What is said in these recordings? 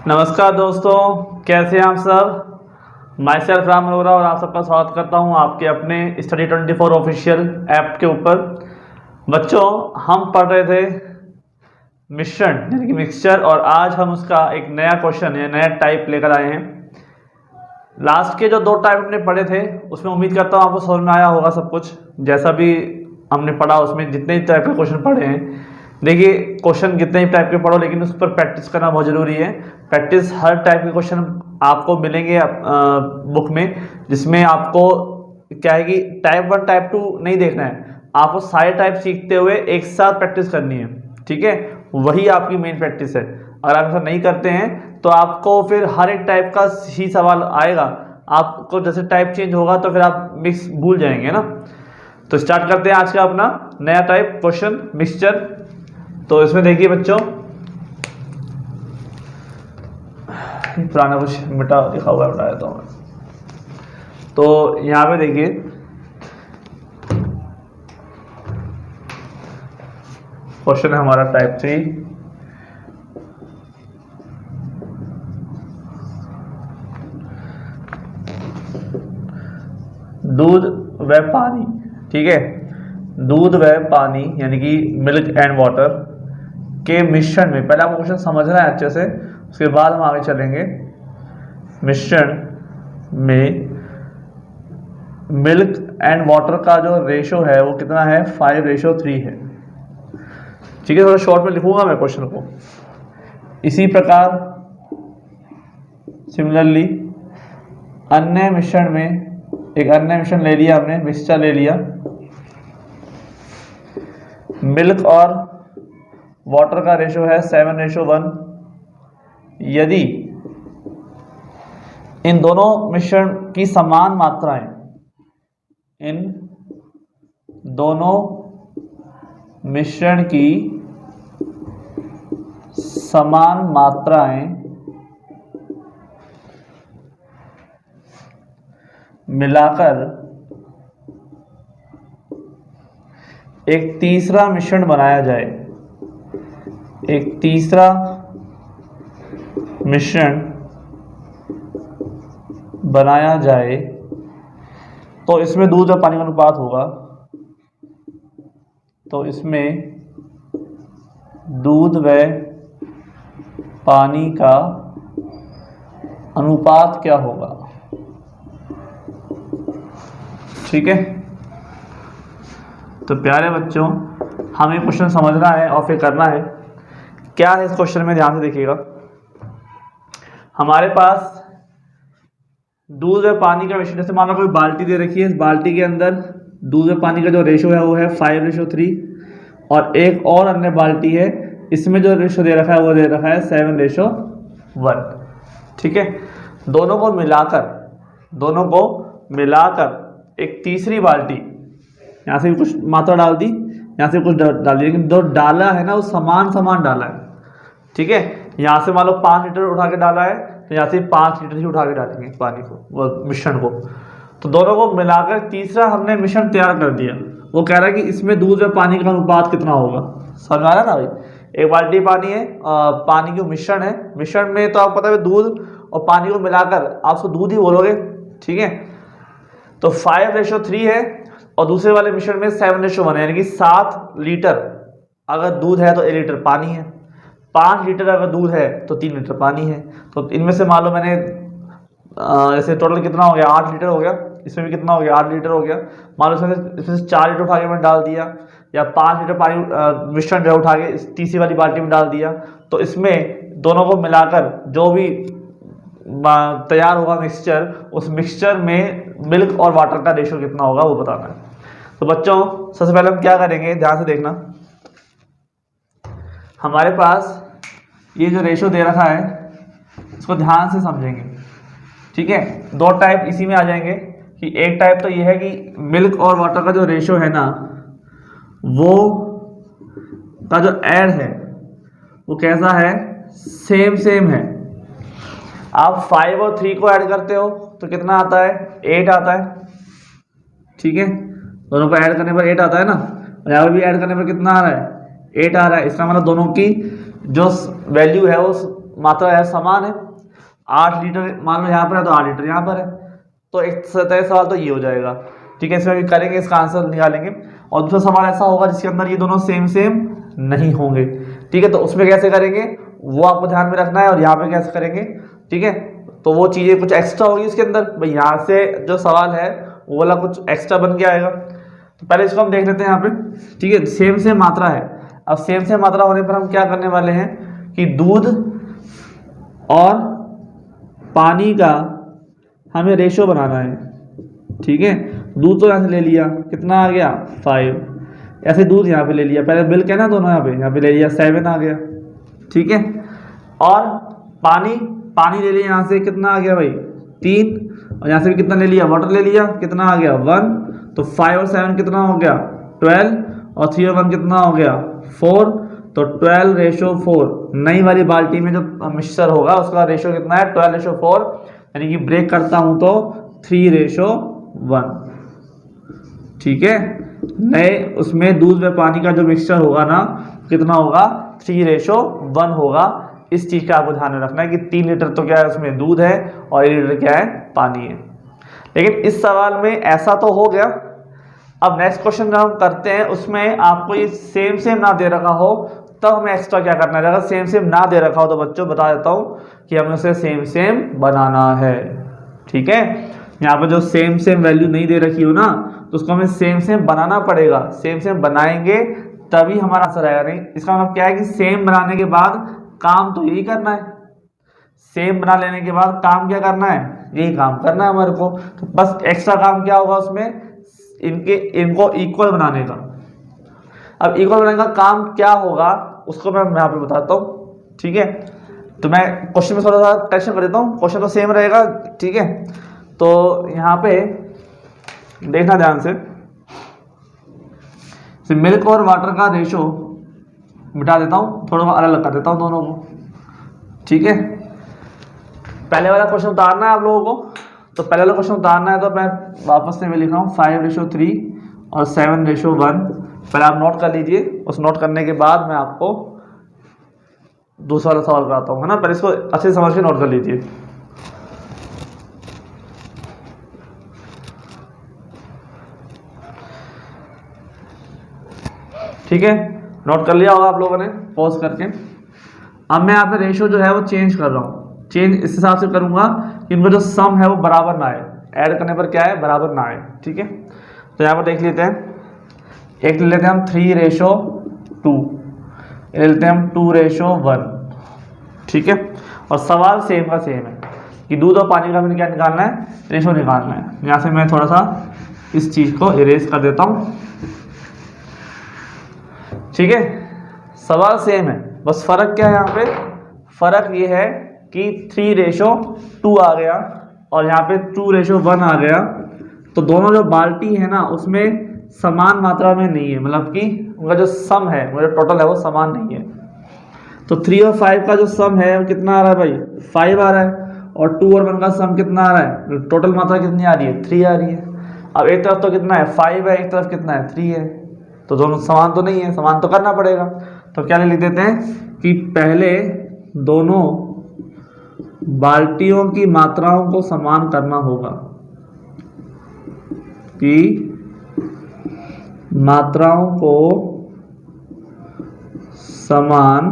नमस्कार दोस्तों, कैसे हैं आप सब। माई सेल्फ राम अरोरा और आप सबका स्वागत करता हूं आपके अपने स्टडी 24 ऑफिशियल ऐप के ऊपर। बच्चों, हम पढ़ रहे थे मिश्रण यानी कि मिक्सचर, और आज हम उसका एक नया क्वेश्चन या नया टाइप लेकर आए हैं। लास्ट के जो 2 टाइप हमने पढ़े थे उसमें उम्मीद करता हूँ आपको समझ में आया होगा सब कुछ। जैसा भी हमने पढ़ा उसमें जितने ही टाइप के क्वेश्चन पढ़े हैं, देखिए क्वेश्चन कितने ही टाइप के पढ़ो लेकिन उस पर प्रैक्टिस करना बहुत ज़रूरी है। प्रैक्टिस हर टाइप के क्वेश्चन आपको मिलेंगे बुक में, जिसमें आपको क्या है कि टाइप 1 टाइप 2 नहीं देखना है, आपको सारे टाइप सीखते हुए एक साथ प्रैक्टिस करनी है। ठीक है, वही आपकी मेन प्रैक्टिस है। अगर आप ऐसा नहीं करते हैं तो आपको फिर हर एक टाइप का ही सवाल आएगा, आपको जैसे टाइप चेंज होगा तो फिर आप मिक्स भूल जाएंगे ना। तो स्टार्ट करते हैं आज का अपना नया टाइप क्वेश्चन मिक्सचर। तो इसमें देखिए बच्चों, पुराना कुछ मिटा लिखा हुआ है, बता देता हूँ मैं। तो यहाँ पे देखिए क्वेश्चन है हमारा टाइप 3। दूध व पानी, ठीक है, दूध व पानी यानी कि मिल्क एंड वाटर के मिश्रण में, पहले आपको क्वेश्चन समझना है अच्छे से, उसके बाद हम आगे चलेंगे। मिश्रण में मिल्क एंड वाटर का जो रेशो है वो कितना है, 5:3 है। ठीक है, थोड़ा शॉर्ट में लिखूंगा मैं क्वेश्चन को। इसी प्रकार सिमिलरली अन्य मिश्रण में, एक अन्य मिश्रण ले लिया हमने, मिक्सचर ले लिया, मिल्क और वाटर का रेशो है 7:1। यदि इन दोनों मिश्रण की समान मात्राएं, इन दोनों मिश्रण की समान मात्राएं मिलाकर एक तीसरा मिश्रण बनाया जाए, एक तीसरा मिश्रण बनाया जाए, तो इसमें दूध और पानी का अनुपात होगा। तो इसमें दूध व पानी का अनुपात क्या होगा। ठीक है, तो प्यारे बच्चों, हमें क्वेश्चन समझना है और फिर करना है। क्या है इस क्वेश्चन में, ध्यान से देखिएगा। हमारे पास दूध व पानी का मिश्रण, जैसे मानो कोई बाल्टी दे रखी है, इस बाल्टी के अंदर दूध व पानी का जो रेशो है वो है 5:3, और एक और अन्य बाल्टी है, इसमें जो रेशो दे रखा है वो दे रखा है 7:1। ठीक है, दोनों को मिलाकर एक तीसरी बाल्टी, यहाँ से भी कुछ मात्रा डाल दी, यहाँ से कुछ डाल दी, लेकिन जो डाला है ना वो समान डाला है। ठीक है, यहाँ से मान लो 5 लीटर उठा के डाला है, तो यहाँ से 5 लीटर ही उठा के डालेंगे पानी को, वो मिश्रण को। तो दोनों को मिलाकर तीसरा हमने मिश्रण तैयार कर दिया। वो कह रहा है कि इसमें दूध और पानी का अनुपात कितना होगा। समझ आ रहा है ना भाई, एक बाल्टी पानी है, पानी की मिश्रण है, मिश्रण में तो आपको पता है दूध और पानी को मिलाकर आप उसको दूध ही बोलोगे। ठीक है, तो 5:3 है, और दूसरे वाले मिश्रण में 7:1 है, यानी कि 7 लीटर अगर दूध है तो 1 लीटर पानी है, 5 लीटर अगर दूध है तो 3 लीटर पानी है। तो इनमें से मान लो मैंने जैसे टोटल कितना हो गया, 8 लीटर हो गया, इसमें भी कितना हो गया, 8 लीटर हो गया। मान लो इसमें से 4 लीटर उठा के मैंने डाल दिया, या 5 लीटर पानी मिश्रण जो उठा के इस तीसरी वाली बाल्टी में डाल दिया। तो इसमें दोनों को मिलाकर जो भी तैयार होगा मिक्सचर, उस मिक्सचर में मिल्क और वाटर का रेशो कितना होगा वो बताना है। तो बच्चों, सबसे पहले हम क्या करेंगे, ध्यान से देखना। हमारे पास ये जो रेशो दे रखा है इसको ध्यान से समझेंगे। ठीक है, 2 टाइप इसी में आ जाएंगे कि एक टाइप तो ये है कि मिल्क और वाटर का जो रेशो है ना, वो का जो ऐड है वो कैसा है, सेम है। आप 5 और 3 को ऐड करते हो तो कितना आता है, 8 आता है। ठीक है, दोनों को ऐड करने पर 8 आता है ना, और यहाँ पर भी ऐड करने पर कितना आ रहा है, 8 आ रहा है। इसका मतलब दोनों की जो वैल्यू है वो मात्रा है समान है, 8 लीटर मान लो यहाँ पर है तो 8 लीटर यहाँ पर है, तो एक सवाल तो ये हो जाएगा। ठीक है, इसमें भी करेंगे, इसका आंसर निकालेंगे। और दूसरा सवाल ऐसा होगा जिसके अंदर ये दोनों सेम सेम नहीं होंगे। ठीक है, तो उसमें कैसे करेंगे वो आपको ध्यान में रखना है, और यहाँ पे कैसे करेंगे। ठीक है, तो वो चीज़ें कुछ एक्स्ट्रा होगी उसके अंदर, भाई यहाँ से जो सवाल है वो वाला कुछ एक्स्ट्रा बन के आएगा। तो पहले इसको हम देख लेते हैं यहाँ पे। ठीक है, सेम सेम मात्रा है। अब सेम सेम मात्रा होने पर हम क्या करने वाले हैं कि दूध और पानी का हमें रेशो बनाना है। ठीक है, दूध तो यहाँ से ले लिया, कितना आ गया 5, ऐसे दूध यहाँ पे ले लिया, पहले बिल क्या ना दोनों यहाँ पे ले लिया 7 आ गया। ठीक है, और पानी ले लिया यहाँ से, कितना आ गया भाई 3, और यहाँ से भी कितना ले लिया वाटर ले लिया, कितना आ गया 1, तो 5 और 7 कितना हो गया 12, और 3 और 1 कितना हो गया 4, तो 12:4। नई वाली बाल्टी में जो मिक्सचर होगा उसका रेशो कितना है 12:4, यानी कि ब्रेक करता हूं तो 3:1। ठीक है, नए उसमें दूध व पानी का जो मिक्सचर होगा ना कितना होगा 3:1 होगा। इस चीज का आपको ध्यान में रखना है कि 3 लीटर तो क्या है उसमें दूध है और 1 लीटर क्या है पानी है। लेकिन इस सवाल में ऐसा तो हो गया। अब नेक्स्ट क्वेश्चन जो हम करते हैं उसमें आपको ये सेम सेम ना दे रखा हो तब हमें एक्स्ट्रा क्या करना है। अगर सेम सेम ना दे रखा हो तो बच्चों बता देता हूँ कि हमें उसे सेम सेम बनाना है। ठीक है, यहाँ पे जो सेम सेम वैल्यू नहीं दे रखी हो ना तो उसको हमें सेम सेम बनाना पड़ेगा। सेम सेम बनाएंगे तभी हमारा आंसर आएगा। नहीं, इसका मतलब क्या है कि सेम बनाने के बाद काम तो यही करना है। सेम बना लेने के बाद काम क्या करना है, यही काम करना है हमारे को। तो बस एक्स्ट्रा काम क्या होगा उसमें, इनको इक्वल बनाने का। अब इक्वल बनाने का काम क्या होगा उसको मैं यहाँ पे बताता हूँ। ठीक है, तो मैं क्वेश्चन में थोड़ा सा करेक्शन कर देता हूँ, क्वेश्चन तो सेम रहेगा। ठीक है, तो यहाँ पे देखना ध्यान से, मिल्क और वाटर का रेशो मिटा देता हूँ, थोड़ा अलग कर देता हूँ दोनों को। ठीक है, पहले वाला क्वेश्चन उतारना है आप लोगों को, तो पहले वाला क्वेश्चन उतारना है तो मैं वापस से मैं लिख रहा हूँ 5:3 और 7:1। पहले आप नोट कर लीजिए, उस नोट करने के बाद मैं आपको दूसरा वाला सवाल कराता हूँ, है ना। पहले इसको अच्छे से समझ के नोट कर लीजिए। ठीक है, नोट कर लिया होगा आप लोगों ने पॉज करके। अब मैं यहाँ पे रेशो जो है वो चेंज कर रहा हूँ। चेंज इस हिसाब से करूंगा कि इनका जो सम है वो बराबर ना आए, ऐड करने पर क्या है बराबर ना आए। ठीक है, तो यहाँ पर देख लेते हैं, एक ले लेते हैं हम 3:2, ले लेते हैं हम 2:1। ठीक है, और सवाल सेम का सेम है कि दूध और पानी का मैंने क्या निकालना है, रेशो निकालना है। यहाँ से मैं थोड़ा सा इस चीज़ को इरेज कर देता हूँ। ठीक है, सवाल सेम है, बस फर्क क्या है यहाँ पे, फर्क ये है कि 3:2 आ गया और यहाँ पे 2:1 आ गया। तो दोनों जो बाल्टी है ना उसमें समान मात्रा में नहीं है, मतलब कि उनका जो सम है, उनका जो टोटल है वो समान नहीं है। तो 3 और 5 का जो सम है वो कितना आ रहा है भाई 5 आ रहा है, और 2 और 1 का सम कितना आ रहा है, टोटल मात्रा कितनी आ रही है 3 आ रही है। अब एक तरफ तो कितना है 5 है, एक तरफ कितना है 3 है, तो दोनों समान तो नहीं है, समान तो करना पड़ेगा। तो क्या लिख देते हैं कि पहले दोनों बाल्टियों की मात्राओं को समान करना होगा, कि मात्राओं को समान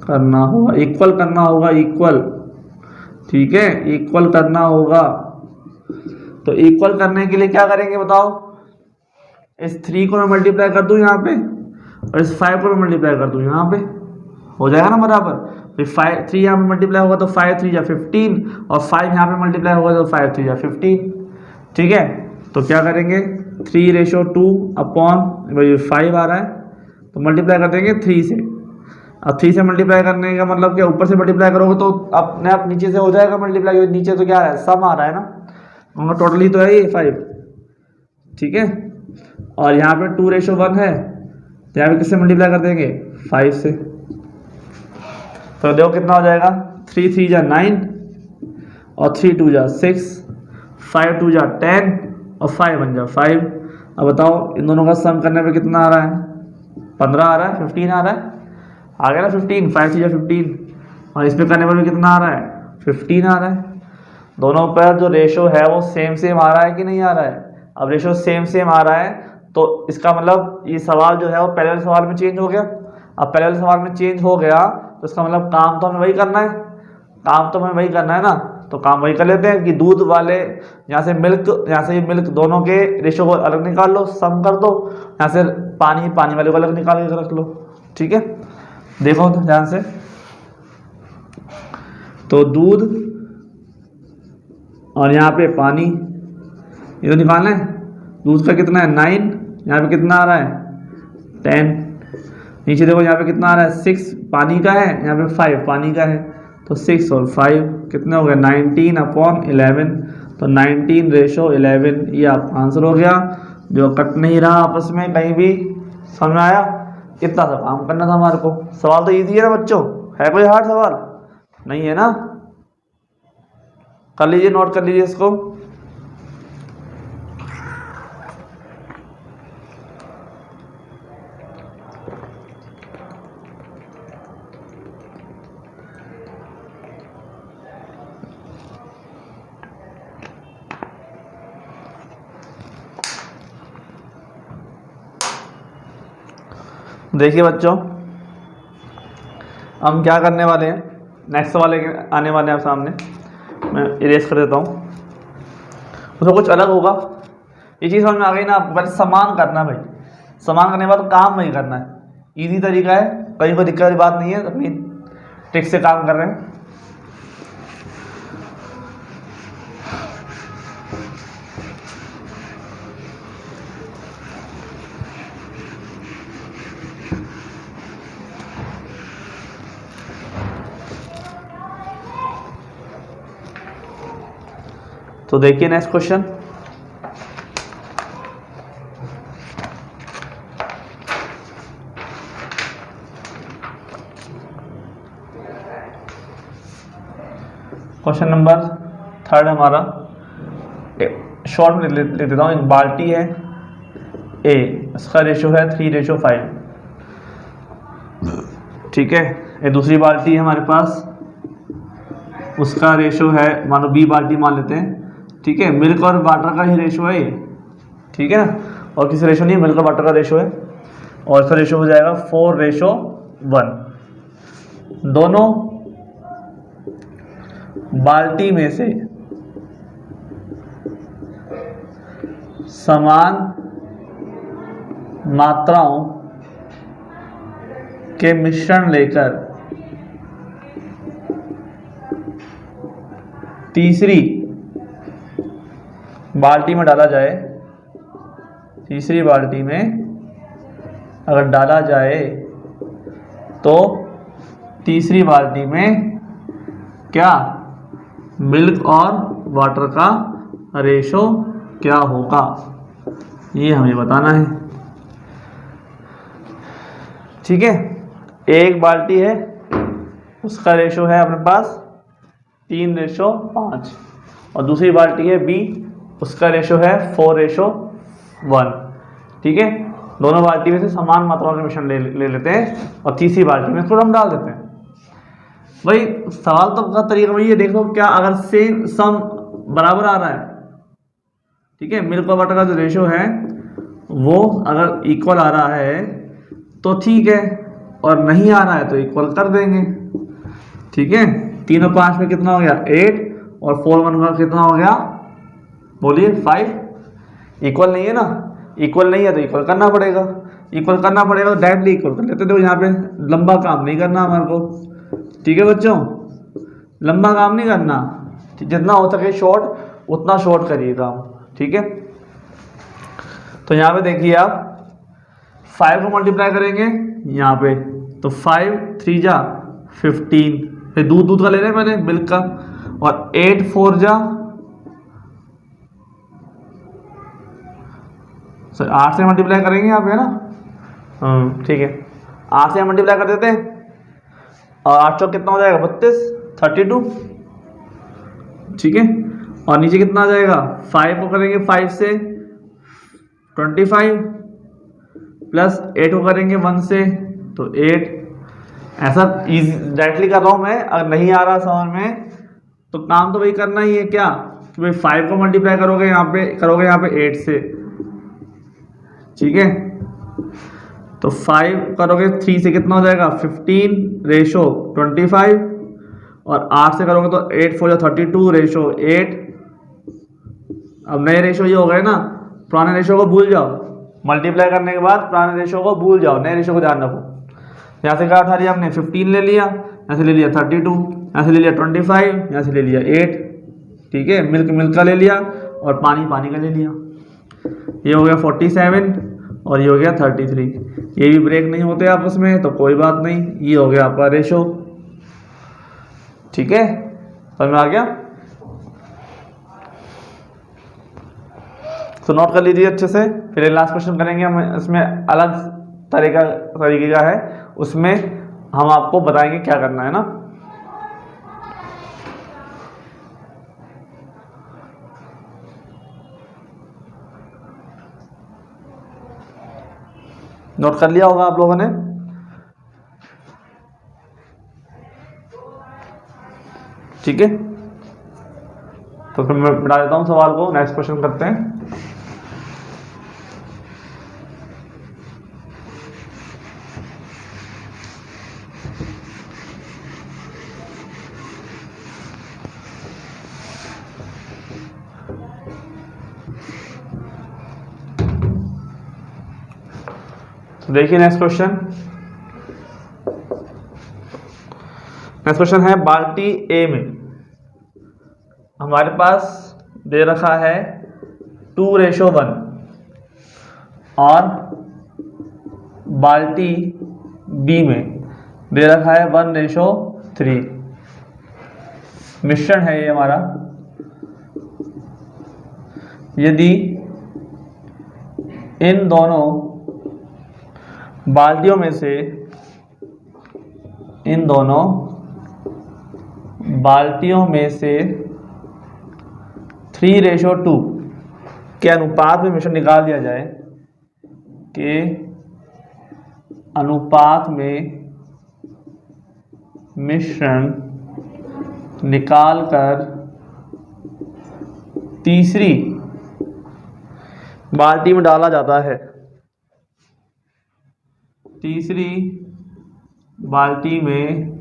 करना होगा, इक्वल करना होगा, इक्वल। ठीक है, इक्वल करना होगा। तो इक्वल करने के लिए क्या करेंगे बताओ, इस 3 को मैं मल्टीप्लाई कर दूं यहाँ पे और इस 5 को मैं मल्टीप्लाई कर दूं यहाँ पे, हो जाएगा ना बराबर। फिर 3 यहाँ पे मल्टीप्लाई होगा तो 5 3 या 15, और 5 यहाँ पे मल्टीप्लाई होगा तो 5 3 या 15। ठीक है, तो क्या करेंगे 3:2 अपॉन 5 आ रहा है तो मल्टीप्लाई कर देंगे 3 से। अब 3 से मल्टीप्लाई करने का मतलब क्या, ऊपर से मल्टीप्लाई करोगे तो अपने आप नीचे से हो जाएगा मल्टीप्लाई, नीचे तो क्या आ रहा है सम आ रहा है ना, उनका टोटली तो है ये 5। ठीक है, और यहाँ पे 2:1 है तो यहाँ पे किससे मल्टीप्लाई कर देंगे 5 से। तो देखो कितना हो जाएगा, 3 3 जा 9 और 3 2 जा 6, 5 2 जा 10 और 5 1 जा 5। अब बताओ इन दोनों का सम करने पे कितना आ रहा है, 15 आ रहा है, 15 आ रहा है, आ गया ना 15, 5 3 जा 15, और इस पे करने पर भी कितना आ रहा है, 15 आ रहा है। दोनों पर जो रेशो है वो सेम सेम आ रहा है कि नहीं आ रहा है। अब रेशो सेम सेम आ रहा है तो इसका मतलब ये सवाल जो है वो पहले वाले सवाल में चेंज हो गया। अब पहले वाले सवाल में चेंज हो गया तो इसका मतलब काम तो हमें वही करना है, काम तो हमें वही करना है ना। तो काम वही कर लेते हैं कि दूध वाले यहाँ से मिल्क दोनों के रेशो को अलग निकाल लो, सम कर दो। यहाँ से पानी वाले को अलग निकाल के रख लो। ठीक है, देखो ध्यान से। तो दूध और यहाँ पे पानी, ये तो निकालना है। दूध का कितना है 9, यहाँ पे कितना आ रहा है 10। नीचे देखो यहाँ पे कितना आ रहा है 6 पानी का है, यहाँ पे 5 पानी का है। तो 6 और 5 कितने हो गए 19/11। तो 19:11 ये आपका आंसर हो गया, जो कट नहीं रहा आपस में कहीं भी। समझ में आया? इतना सा काम करना था हमारे को। सवाल तो इजी है ना बच्चों, है कोई हार्ड सवाल नहीं है ना। कर लीजिए, नोट कर लीजिए इसको। देखिए बच्चों, हम क्या करने वाले हैं, नेक्स्ट वाले आने वाले हैं आप सामने। मैं इरेज कर देता हूँ, उसमें कुछ अलग होगा। ये चीज़ समझ में आ गई ना। बस समान करना भाई, समान करने के बाद काम वही करना है। इजी तरीका है, कहीं कोई दिक्कत वाली बात नहीं है। अपनी ट्रिक से काम कर रहे हैं। तो देखिए नेक्स्ट क्वेश्चन। क्वेश्चन नंबर 3 हमारा, शॉर्ट में लिख देता हूँ। एक बाल्टी है ए, उसका रेशो है 3:5। ठीक है, ये दूसरी बाल्टी है हमारे पास, उसका रेशो है, मानो बी बाल्टी मान लेते हैं। ठीक है, मिल्क और वाटर का ही रेशो है ये। ठीक है ना, और किसी रेशो नहीं, मिल्क और वाटर का रेशो है। और इसका रेशो हो जाएगा 4:1। दोनों बाल्टी में से समान मात्राओं के मिश्रण लेकर तीसरी बाल्टी में डाला जाए। तीसरी बाल्टी में अगर डाला जाए तो तीसरी बाल्टी में क्या मिल्क और वाटर का रेशो क्या होगा, ये हमें बताना है। ठीक है, एक बाल्टी है, उसका रेशो है अपने पास 3:5। और दूसरी बाल्टी है बी, उसका रेशो है 4:1। ठीक है, दोनों बाल्टी में से समान मात्राओं का मिश्रण ले लेते हैं और तीसरी बाल्टी में इसको हम डाल देते हैं। भाई सवाल तो का तरीका वही है। देखो क्या, अगर सेम सम बराबर आ रहा है, ठीक है, मिल्क और वाटर का जो रेशो है वो अगर इक्वल आ रहा है तो ठीक है, और नहीं आ रहा है तो इक्वल कर देंगे। ठीक है, 3 और 5 में कितना हो गया 8, और 4 और 1 का कितना हो गया, बोलिए 5। इक्वल नहीं है ना, इक्वल नहीं है तो इक्वल करना पड़ेगा। इक्वल करना पड़ेगा तो डायरेक्टली इक्वल कर लेते। देखो यहाँ पे लंबा काम नहीं करना हमारे को। ठीक है बच्चों, लंबा काम नहीं करना, जितना हो सके शॉर्ट उतना शॉर्ट करिए काम। ठीक है, तो यहाँ पे देखिए आप 5 को मल्टीप्लाई करेंगे यहाँ पे, तो 5 3 जा 15। फिर दूध का ले रहे हैं मैंने, मिल्क का, और 8 4 जा सर 8 से मल्टीप्लाई करेंगे यहाँ पे, है ना। ठीक है, 8 से मल्टीप्लाई कर देते हैं, और 8 चौक कितना हो जाएगा 32, 32। ठीक है, और नीचे कितना आ जाएगा, 5 को करेंगे 5 से 25, प्लस 8 को करेंगे 1 से तो 8, ऐसा इजी डायरेक्टली कर रहा हूँ मैं, अगर नहीं आ रहा समझ में तो काम तो वही करना ही है क्या कि भाई 5 को मल्टीप्लाई करोगे यहाँ पे 8 से, ठीक है। तो 5 करोगे 3 से कितना हो जाएगा 15/25, और 8 से करोगे तो 8 4 32/8। अब नए रेशो ये हो गए ना, पुराने रेशो को भूल जाओ, मल्टीप्लाई करने के बाद पुराने रेशो को भूल जाओ, नए रेशो को ध्यान रखो। यहाँ से क्या उठा लिया हमने 15 ले लिया, यहाँ से ले लिया 32, यहाँ से ले लिया 25, यहाँ से ले लिया 8, ठीक है। मिल्क का ले लिया और पानी का ले लिया। ये हो गया 47 और ये हो गया 33। ये भी ब्रेक नहीं होते आपस में तो कोई बात नहीं, ये हो गया आपका रेशो, ठीक है। समझ में आ गया? तो नोट कर लीजिए अच्छे से। फिर लास्ट क्वेश्चन करेंगे हम, इसमें अलग तरीके का है, उसमें हम आपको बताएंगे क्या करना है ना। नोट कर लिया होगा आप लोगों ने? ठीक है, तो फिर मैं मिटा देता हूं सवाल को, नेक्स्ट क्वेश्चन करते हैं। तो देखिए नेक्स्ट क्वेश्चन है, बाल्टी ए में हमारे पास दे रखा है 2:1 और बाल्टी बी में दे रखा है 1:3। मिश्रण है ये हमारा। यदि इन दोनों बाल्टियों में से 3:2 के अनुपात में मिश्रण निकाल दिया जाए, के अनुपात में मिश्रण निकालकर तीसरी बाल्टी में डाला जाता है, तीसरी बाल्टी में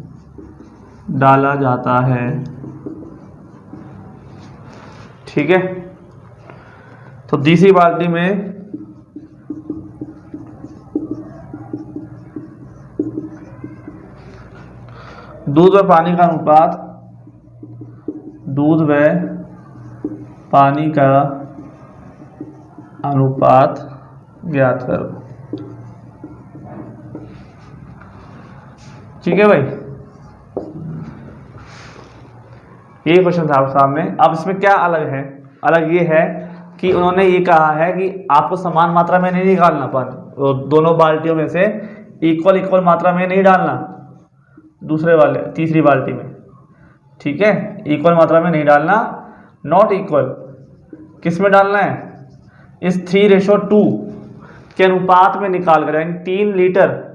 डाला जाता है, ठीक है। तो तीसरी बाल्टी में दूध व पानी का अनुपात, दूध व पानी का अनुपात ज्ञात करो, ठीक है भाई। ये क्वेश्चन था आपके सामने। अब इसमें क्या अलग है? अलग ये है कि उन्होंने ये कहा है कि आपको समान मात्रा में नहीं निकालना, पर दोनों बाल्टियों में से इक्वल मात्रा में नहीं डालना तीसरी बाल्टी में, ठीक है। इक्वल मात्रा में नहीं डालना, नॉट इक्वल किस में डालना है? इस 3:2 के अनुपात में निकाल कर, यानी 3 लीटर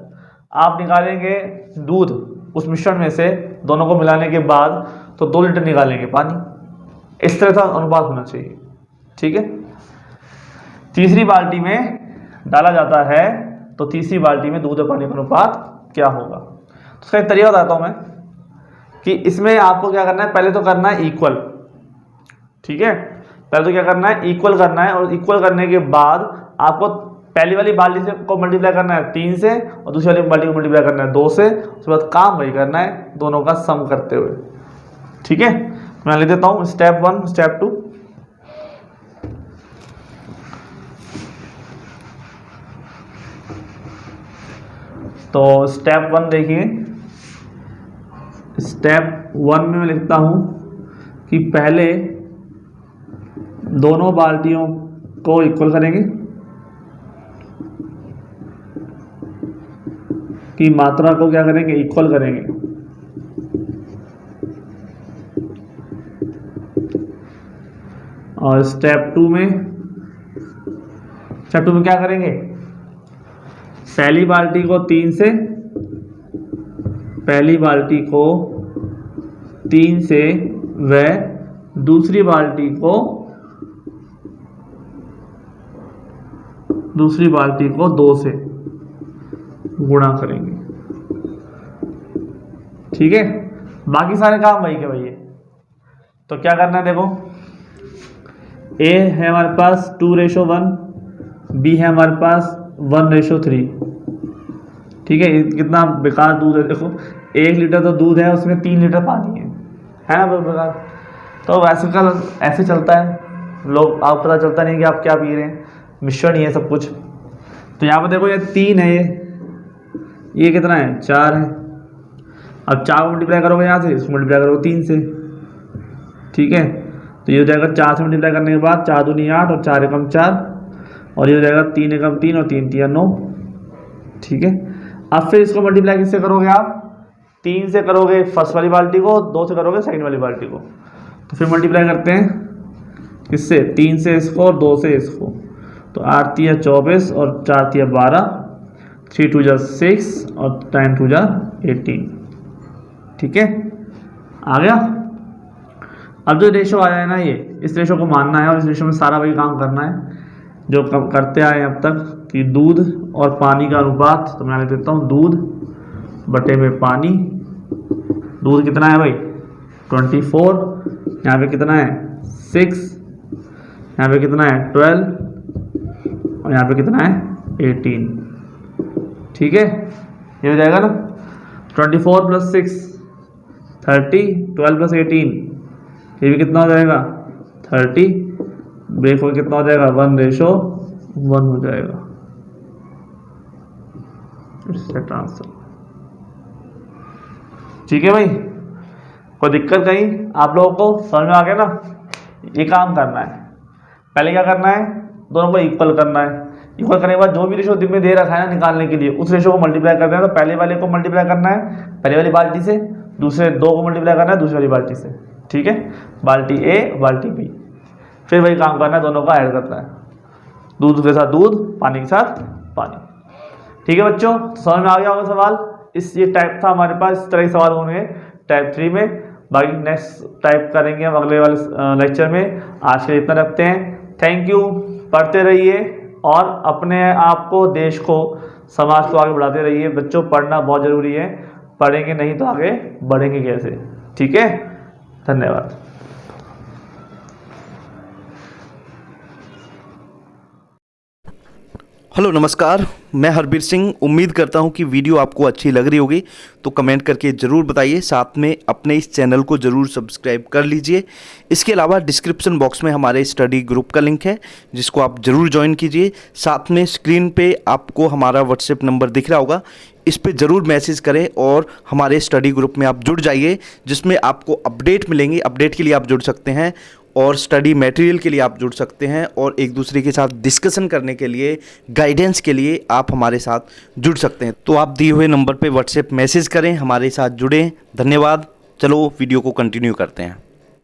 आप निकालेंगे दूध उस मिश्रण में से, दोनों को मिलाने के बाद तो 2 लीटर निकालेंगे पानी। इस तरह का अनुपात होना चाहिए, ठीक है। तीसरी बाल्टी में डाला जाता है तो तीसरी बाल्टी में दूध और पानी का अनुपात क्या होगा? तो उसका एक तरीका बताता हूं मैं कि इसमें आपको क्या करना है। पहले तो करना है इक्वल, ठीक है। पहले तो क्या करना है, इक्वल करना है, और इक्वल करने के बाद आपको पहली वाली बाल्टी से को मल्टीप्लाई करना है 3 से, और दूसरी वाली बाल्टी को मल्टीप्लाई करना है 2 से। उसके बाद काम वही करना है, दोनों का सम करते हुए, ठीक है। मैं लिख देता हूं स्टेप 1 स्टेप 2। तो स्टेप 1 देखिए, स्टेप 1 में मैं लिखता हूं कि पहले दोनों बाल्टियों को इक्वल करेंगे, की मात्रा को क्या करेंगे, इक्वल करेंगे। और स्टेप 2 में क्या करेंगे, पहली बाल्टी को 3 से पहली बाल्टी को 3 से व दूसरी बाल्टी को 2 से गुणा करेंगे। ठीक है, बाकी सारे काम वही के वही है। तो क्या करना है, देखो ए है हमारे पास 2:1, बी है हमारे पास 1:3। ठीक है, कितना बेकार दूध है, देखो 1 लीटर तो दूध है, उसमें 3 लीटर पानी है ना, बेकार। तो वैसे कल ऐसे चलता है, लोग आप पता चलता नहीं कि आप क्या पी रहे हैं, मिश्रण ही है सब कुछ। तो यहाँ पर देखो ये 3 है, ये कितना है 4 है। अब 4 को मल्टीप्लाई करोगे यहाँ से, इसको मल्टीप्लाई करोगे 3 से। ठीक है, तो ये हो जाएगा 4 से मल्टीप्लाई करने के बाद 4 दूनी 8 और 4 एकम 4, और ये हो जाएगा 3 एकम 3 और 3 तिया 9। ठीक है, अब फिर इसको मल्टीप्लाई किससे करोगे आप, 3 से करोगे फर्स्ट वाली बाल्टी को, 2 से करोगे सेकंड वाली बाल्टी को। तो फिर मल्टीप्लाई करते हैं किससे, 3 से इसको और 2 से इसको। तो 8 तिया 24 और 4 तिया 12, 3 2 जा 6 और 9 2 जा 18। ठीक है, आ गया। अब जो रेशो आया है ना, ये इस रेशो को मानना है और इस रेशो में सारा वही काम करना है जो करते आए अब तक कि दूध और पानी का अनुपात। तो मैं लिख देता हूँ दूध बटे में पानी। दूध कितना है भाई 24, यहाँ पे कितना है 6, यहाँ पे कितना है 12 और यहाँ पे कितना है 18। ठीक है, ये हो जाएगा ना 24 + 6 30, 12 + 18, ये भी कितना हो जाएगा 30। ब्रेक हो कितना हो जाएगा 1:1 हो जाएगा। इससे ट्रांसफर। ठीक है भाई, कोई दिक्कत कहीं आप लोगों को समझ में आ गया ना। ये काम करना है, पहले क्या करना है, दोनों को इक्वल करना है। इक्वल करने के बाद जो भी रेशो दिन में दे रखा है ना निकालने के लिए, उस रेशो को मल्टीप्लाई करना है। तो पहले वाले को मल्टीप्लाई करना है पहले वाली बाल्टी से, दूसरे 2 को मल्टीप्लाई करना है दूसरी वाली बाल्टी से। ठीक है, बाल्टी ए बाल्टी बी, फिर वही काम करना है, दोनों का ऐड करना है, दूध के साथ दूध, पानी के साथ पानी। ठीक है बच्चों, समझ में आ गया होगा सवाल। ये टाइप था हमारे पास, इस तरह के सवाल होंगे टाइप 3 में। बाकी नेक्स्ट टाइप करेंगे हम अगले वाले लेक्चर में। आज के लिए इतना रखते हैं। थैंक यू, पढ़ते रहिए और अपने आप को, देश को, समाज को आगे बढ़ाते रहिए। बच्चों पढ़ना बहुत ज़रूरी है, पढ़ेंगे नहीं तो आगे बढ़ेंगे कैसे। ठीक है, धन्यवाद। हेलो नमस्कार, मैं हरबीर सिंह। उम्मीद करता हूं कि वीडियो आपको अच्छी लग रही होगी, तो कमेंट करके ज़रूर बताइए। साथ में अपने इस चैनल को ज़रूर सब्सक्राइब कर लीजिए। इसके अलावा डिस्क्रिप्शन बॉक्स में हमारे स्टडी ग्रुप का लिंक है, जिसको आप ज़रूर ज्वाइन कीजिए। साथ में स्क्रीन पे आपको हमारा व्हाट्सएप नंबर दिख रहा होगा, इस पे ज़रूर मैसेज करें और हमारे स्टडी ग्रुप में आप जुड़ जाइए, जिसमें आपको अपडेट मिलेंगे। अपडेट के लिए आप जुड़ सकते हैं और स्टडी मटेरियल के लिए आप जुड़ सकते हैं, और एक दूसरे के साथ डिस्कशन करने के लिए, गाइडेंस के लिए आप हमारे साथ जुड़ सकते हैं। तो आप दिए हुए नंबर पे व्हाट्सएप मैसेज करें, हमारे साथ जुड़ें। धन्यवाद। चलो वीडियो को कंटिन्यू करते हैं।